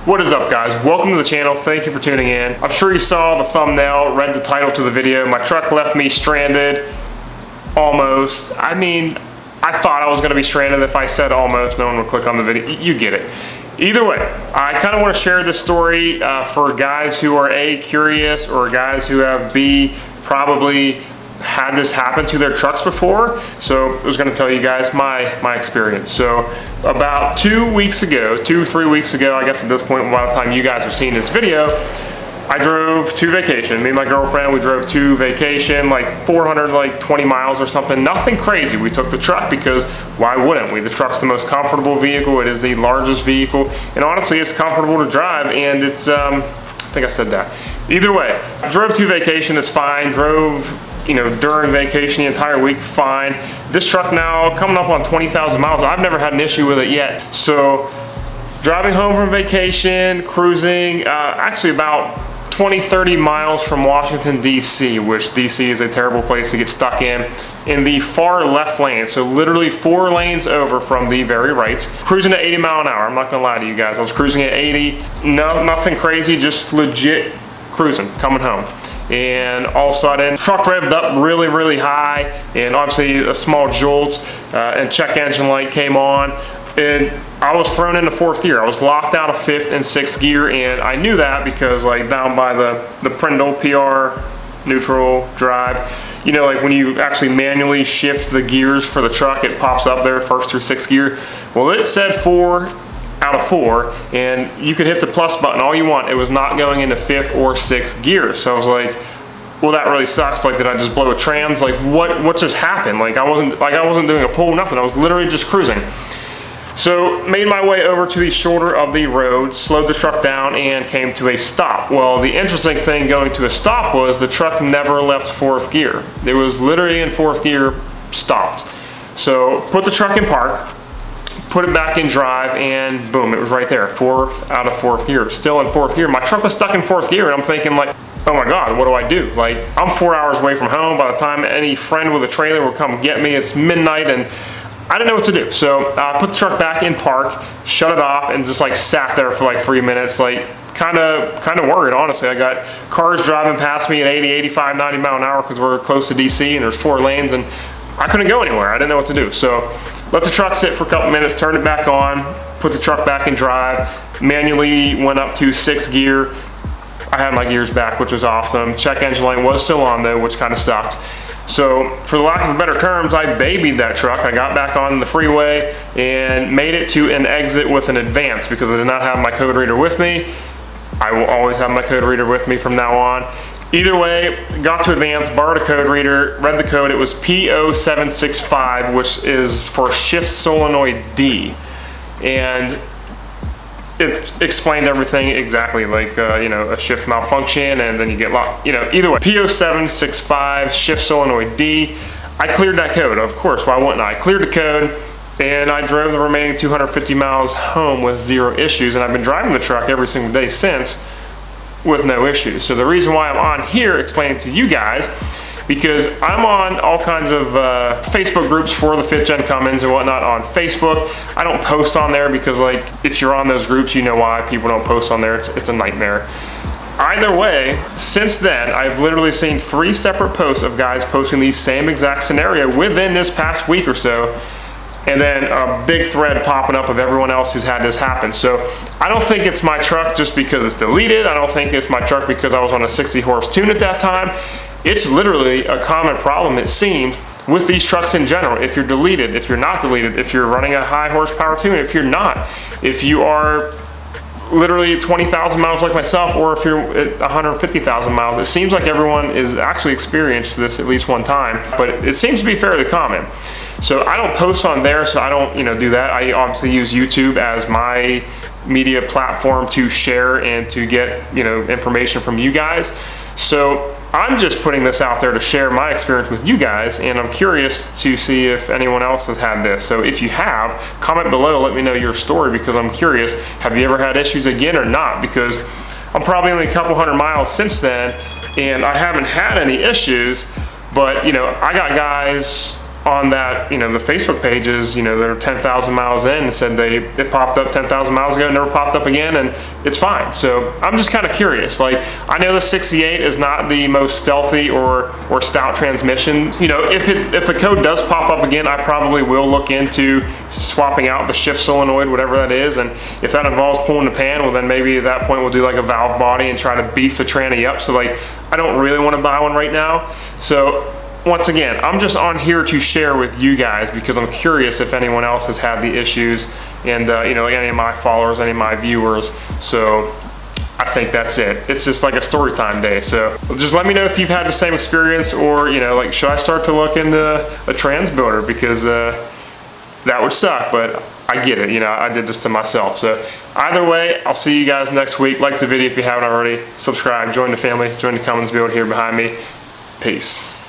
What is up, guys? Welcome to the channel. Thank you for tuning in. I'm sure you saw the thumbnail, read the title to the video. My truck left me stranded, almost. I mean, I thought I was gonna be stranded if I said almost. No one would click on the video. You get it. Either way, I kind of want to share this story for guys who are A, curious, or guys who have B, probably had this happen to their trucks before. So I was going to tell you guys my experience. So about 2 weeks ago, 3 weeks ago, I guess at this point, by the time you guys are seeing this video, I drove to vacation. Me and my girlfriend, we drove to vacation, like 420 miles or something. Nothing crazy. We took the truck because why wouldn't we? The truck's the most comfortable vehicle. It is the largest vehicle. And honestly, it's comfortable to drive, and it's, I think I said that. Either way, I drove to vacation, it's fine. Drove, during vacation the entire week, fine. This truck now coming up on 20,000 miles. I've never had an issue with it yet. So driving home from vacation, cruising, actually about 20-30 miles from Washington, D.C., which D.C. is a terrible place to get stuck in the far left lane. So literally 4 lanes over from the very right. Cruising at 80 miles an hour. I'm not gonna lie to you guys. I was cruising at 80. No, nothing crazy, just legit cruising, coming home. And all of a sudden, truck revved up really, really high, and obviously a small jolt, and check engine light came on, and I was thrown into 4th gear. I was locked out of 5th and 6th gear, and I knew that because like down by the Prindle PR neutral drive, like when you actually manually shift the gears for the truck, it pops up there 1st through 6th gear. Well, it said 4 out of 4, and you could hit the plus button all you want. It was not going into 5th or 6th gear. So I was like, well, that really sucks. Like, did I just blow a trans? Like, what just happened? Like I wasn't doing a pull, nothing. I was literally just cruising. So made my way over to the shoulder of the road, slowed the truck down, and came to a stop. Well, the interesting thing going to a stop was the truck never left 4th gear. It was literally in 4th gear, stopped. So put the truck in park, put it back in drive, and boom, it was right there. 4th out of 4th gear, still in 4th gear. My truck was stuck in 4th gear, and I'm thinking like, oh my God, what do I do? Like, I'm 4 hours away from home. By the time any friend with a trailer will come get me, it's midnight, and I didn't know what to do. So I put the truck back in park, shut it off, and just like sat there for like 3 minutes, like kind of worried, honestly. I got cars driving past me at 80, 85, 90 mile an hour because we're close to DC and there's 4 lanes, and I couldn't go anywhere. I didn't know what to do. So let the truck sit for a couple minutes, turned it back on, put the truck back in drive, manually went up to 6th gear. I had my gears back, which was awesome. Check engine light was still on though, which kind of sucked. So for the lack of better terms, I babied that truck. I got back on the freeway and made it to an exit with an advance because I did not have my code reader with me. I will always have my code reader with me from now on. Either way, got to advance, borrowed a code reader, read the code. It was PO765, which is for Shift Solenoid D. And it explained everything exactly, like a shift malfunction, and then you get locked. Either way, PO765 Shift Solenoid D. I cleared that code, of course. Why wouldn't I? I cleared the code, and I drove the remaining 250 miles home with 0 issues. And I've been driving the truck every single day since with no issues. So the reason why I'm on here explaining to you guys, because I'm on all kinds of Facebook groups for the 5th Gen Cummins and whatnot on Facebook. I don't post on there because, like, if you're on those groups, you know why people don't post on there. It's a nightmare. Either way, since then, I've literally seen 3 separate posts of guys posting the same exact scenario within this past week or so, and then a big thread popping up of everyone else who's had this happen. So I don't think it's my truck just because it's deleted. I don't think it's my truck because I was on a 60 horse tune at that time. It's literally a common problem, it seems, with these trucks in general. If you're deleted, if you're not deleted, if you're running a high horsepower tune, if you're not, if you are literally 20,000 miles like myself, or if you're at 150,000 miles, it seems like everyone is actually experienced this at least one time, but it seems to be fairly common. So I don't post on there, so I don't do that. I obviously use YouTube as my media platform to share and to get information from you guys. So I'm just putting this out there to share my experience with you guys, and I'm curious to see if anyone else has had this. So if you have, comment below, let me know your story, because I'm curious, have you ever had issues again or not? Because I'm probably only a couple 100 miles since then, and I haven't had any issues, but I got guys on that, the Facebook pages, they're 10,000 miles in and said it popped up 10,000 miles ago, never popped up again, and it's fine. So I'm just kind of curious. Like, I know the 68 is not the most stealthy or stout transmission. If the code does pop up again, I probably will look into swapping out the shift solenoid, whatever that is, and if that involves pulling the pan, well then maybe at that point we'll do like a valve body and try to beef the tranny up. So like, I don't really want to buy one right now. So once again, I'm just on here to share with you guys because I'm curious if anyone else has had the issues, and like any of my followers, any of my viewers. So I think that's it. It's just like a story time day. So just let me know if you've had the same experience, or like, should I start to look into a trans builder, because that would suck, but I get it. I did this to myself. So either way, I'll see you guys next week. Like the video if you haven't already. Subscribe, join the family, join the Cummins build here behind me. Peace.